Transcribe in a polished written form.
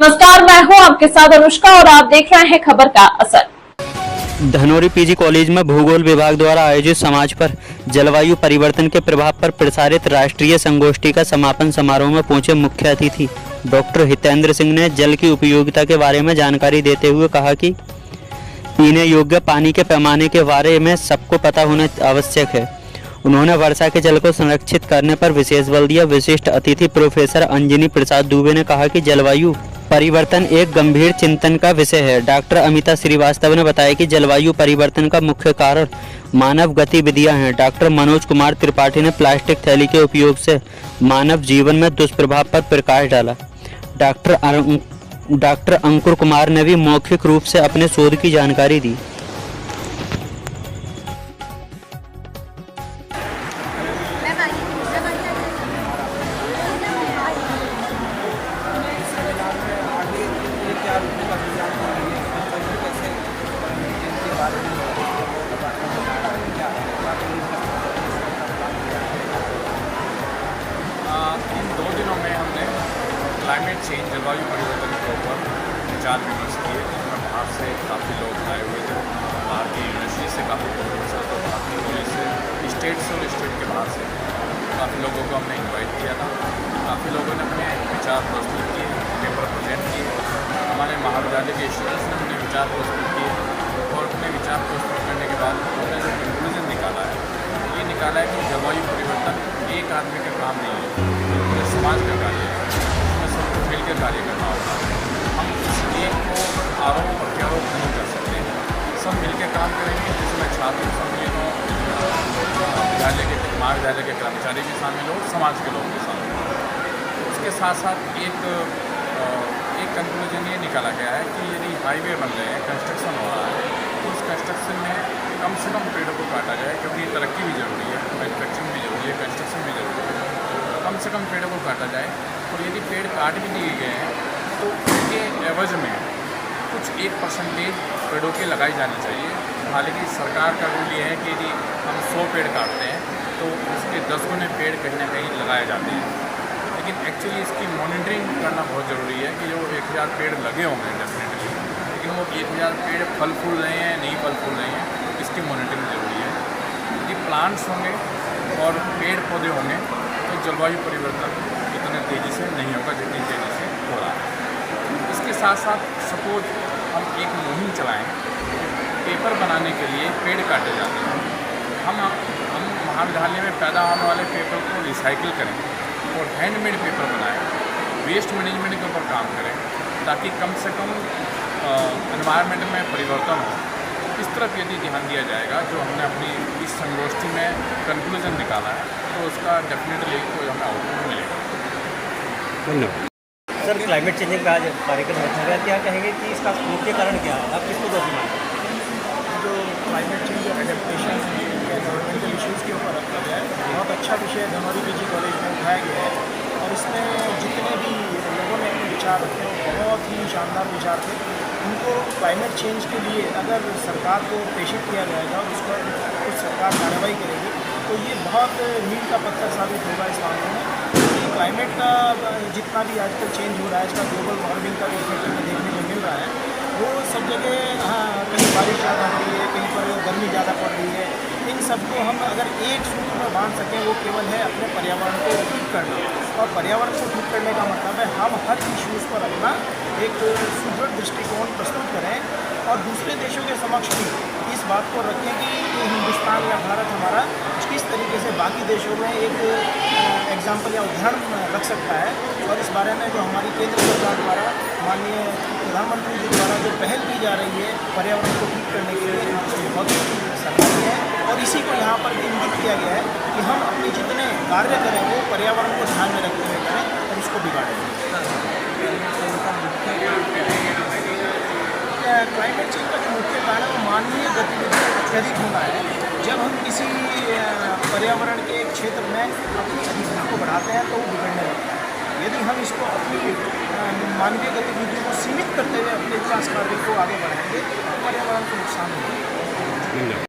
नमस्कार, मैं हूं आपके साथ अनुष्का और आप देख रहे हैं खबर का असर। धनोरी पीजी कॉलेज में भूगोल विभाग द्वारा आयोजित समाज पर जलवायु परिवर्तन के प्रभाव पर प्रसारित राष्ट्रीय संगोष्ठी का समापन समारोह में पहुंचे मुख्य अतिथि डॉक्टर हितेंद्र सिंह ने जल की उपयोगिता के बारे में जानकारी देते हुए कहा कि पीने योग्य पानी के पैमाने के बारे में सबको पता होना आवश्यक है। उन्होंने वर्षा के जल को संरक्षित करने पर विशेष बल दिया। विशिष्ट अतिथि प्रोफेसर अंजनी प्रसाद दुबे ने कहा कि जलवायु परिवर्तन एक गंभीर चिंतन का विषय है। डॉक्टर अमिता श्रीवास्तव ने बताया कि जलवायु परिवर्तन का मुख्य कारण मानव गतिविधियां हैं। डॉक्टर मनोज कुमार त्रिपाठी ने प्लास्टिक थैली के उपयोग से मानव जीवन में दुष्प्रभाव पर प्रकाश डाला। डॉक्टर अंकुर कुमार ने भी मौखिक रूप से अपने शोध की जानकारी दी। इन 2 दिनों में हमने क्लाइमेट चेंज जलवायु परिवर्तन के ऊपर विचार विमर्श किए, जिसमें बाहर से काफ़ी लोग आए हुए थे। बाहर की यूनिवर्सिटी से काफ़ी प्रोफेसर और बाकी कॉलेज से, स्टेट से और स्टेट के बाहर से काफ़ी लोगों को हमने इन्वाइट किया था। काफ़ी लोगों ने अपने विचार प्रस्तुत किए, पेपर प्रेजेंट किए। हमारे महाविद्यालय के स्टूडेंट्स ने अपने विचार प्रस्तुत किए और अपने विचार प्रस्तुत करने के बाद उन्होंने जो कंक्लूजन निकाला है, ये निकाला है कि जलवायु परिवर्तन एक आदमी का काम नहीं है, पूरे समाज का कार्य है। इसमें सबको मिलकर कार्य करना होगा। हम किसी एक को आरोप प्रत्यारोप नहीं कर सकते। सब मिलकर काम करेंगे, जिसमें छात्र सम्मिलित हों, महाविद्यालय के कर्मचारी भी शामिल हो, समाज के लोग भी शामिल हों। उसके साथ साथ एक कंक्लूजन ये निकाला गया है कि यदि हाईवे बन रहे हैं, कंस्ट्रक्शन हो रहा है, तो उस कंस्ट्रक्शन में कम से कम पेड़ों को काटा जाए, क्योंकि तरक्की भी ज़रूरी है, मैन्युफैक्चरिंग भी ज़रूरी है, कंस्ट्रक्शन भी ज़रूरी है। कम से कम पेड़ों को काटा जाए और यदि पेड़ काट भी दिए गए हैं तो उनके एवज में कुछ 1% पेड़ों के लगाई जानी चाहिए। हालांकि सरकार का रूल ये है कि यदि हम 100 पेड़ काटते हैं तो उसके 10 गुने पेड़ कहीं ना कहीं लगाए जाते हैं। लेकिन एक्चुअली इसकी मॉनिटरिंग करना बहुत ज़रूरी है कि जो 1000 पेड़ लगे होंगे डेफिनेटली, लेकिन वो 1000 पेड़ फल फूल रहे हैं, नहीं फल फूल रहे हैं, इसकी मॉनिटरिंग ज़रूरी है। यदि प्लांट्स होंगे और पेड़ पौधे होंगे तो जलवायु परिवर्तन इतने तेज़ी से नहीं होगा जितनी तेज़ी से हो रहा है। इसके साथ साथ सपोज हम एक मुहिम चलाएं, पेपर बनाने के लिए पेड़ काटे जाते हैं, हम महाविद्यालय में पैदा होने वाले पेपर को रिसाइकिल करें और हैंडमेड पेपर बनाएं, वेस्ट मैनेजमेंट के ऊपर काम करें, ताकि कम से कम एनवायरनमेंट में परिवर्तन हो। इस तरफ यदि ध्यान दिया जाएगा, जो हमने अपनी इस संगोष्ठी में कंक्लूजन निकाला है, तो उसका डेफिनेटली कोई हमें आउटपुट मिलेगा। धन्यवाद सर, क्लाइमेट चेंजिंग का आज कार्यक्रम रखा गया, क्या कहेंगे कि इसका मुख्य कारण क्या है? आप किसको दोषी मानते हैं? जो क्लाइमेट चेंज और एडेप्टेशन या एनवायरमेंटल इश्यूज़ के ऊपर रखा गया है, बहुत अच्छा विषय धनौरी पीजी कॉलेज में उठाया गया है और इसमें जितने भी लोगों ने अपने विचार रखे हैं वो बहुत ही शानदार विचार थे। उनको क्लाइमेट चेंज के लिए अगर सरकार को प्रेषित किया जाएगा और उस पर कुछ सरकार कार्रवाई करेगी तो ये बहुत मील का पत्थर साबित होगा इस मामले में। क्लाइमेट का जितना भी आजकल चेंज हो रहा है, इसका ग्लोबल वार्मिंग का इफेक्ट हमें देखने को मिल रहा है। वो सब जगह कहीं बारिश ज़्यादा हो रही है, कहीं पर गर्मी ज़्यादा पड़ रही है। इन सबको हम अगर एक सूत्र में बांध सकें, वो केवल है अपने पर्यावरण को ठीक करना। और पर्यावरण को ठीक करने का मतलब है हम हर इश्यूज़ पर अपना एक सुदृढ़ दृष्टिकोण प्रस्तुत करें और दूसरे देशों के समक्ष भी इस बात को रखें कि हिंदुस्तान या भारत हमारा किस तरीके से बाकी देशों में एक एग्जाम्पल या उदाहरण रख सकता है। और इस बारे में जो हमारी केंद्र सरकार द्वारा माननीय प्रधानमंत्री जी द्वारा जो पहल की जा रही है पर्यावरण को ठीक करने के लिए, बहुत सराहनीय है। और इसी को यहाँ पर इंगित किया गया है कि हम अपने जितने कार्य करें वो पर्यावरण को ध्यान में रखते हुए करें और उसको बिगाड़ें। क्लाइमेट चेंज का जो मुख्य कारण है वो मानवीय गतिविधि अत्यधिक होना है। जब हम किसी पर्यावरण के क्षेत्र में अपनी अधिकता को बढ़ाते हैं तो वो बिगड़ने लगता है। यदि हम इसको अपनी मानवीय गतिविधियों को सीमित करते हुए अपने विकास कार्य को आगे बढ़ाएंगे तो पर्यावरण को नुकसान होगा।